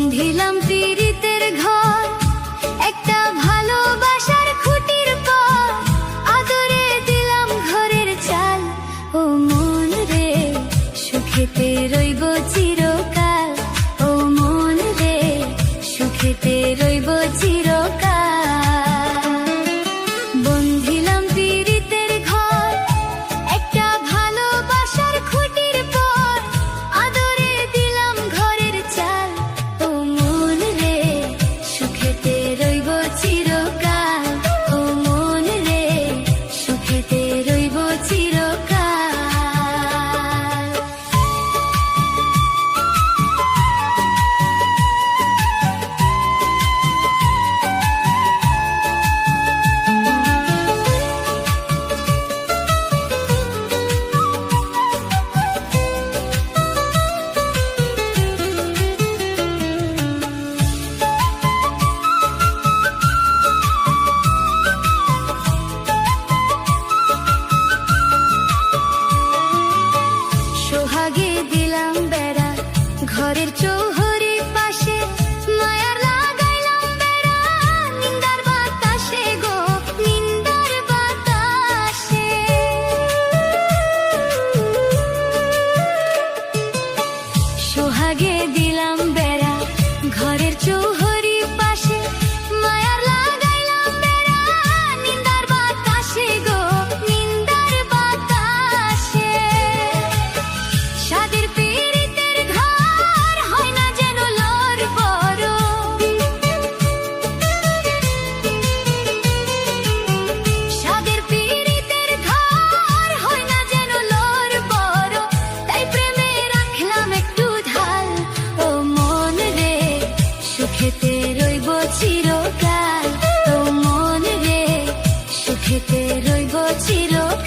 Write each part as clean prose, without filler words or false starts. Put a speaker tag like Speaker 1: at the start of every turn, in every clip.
Speaker 1: বন্ধিলাম পীড়িতের ঘর, একটা ভালোবাসার খুঁটির পর, আদরে দিলাম ঘরের চাল। ও মন রে, সুখেতে রইব চিরকাল। ও মন রে, সুখেতে রইব চিরকাল। বন্ধিলাম পীড়িতের ঘর, একটা ভালোবাসার খুঁটির পর, আদরে দিলাম ঘরের চাল। ও মন রে, সুখেতে রইব চিরকাল। ও মন রে, সুখেতে রইব চিরকাল। সোহাগে দিলাম বেড়া, ঘরের চৌহরি পাশে, মায়ার লাগাইলাম বেড়া, নিন্দার বাতাসে গো, নিন্দার বাতাসে। সোহাগে দিলাম বেড়া, ঘরের চৌহরি পাশে, মায়ার লাগাইলাম বেড়া, নিন্দার বাতাসে গো, নিন্দার বাতাসে। সাদের পীড়িতের ঘর হয় না যেন লোর বড়, সাদের পীড়িতের ঘর হয় না যেন লোর বড়, তাই প্রেমে রাখলাম একটু ঢাল। ও মন রে, সুখেতে রইব চিরকাল। ও মন রে, সুখেতে রইব চিরকাল।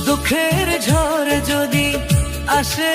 Speaker 2: দুঃখের ঝড় যদি আসে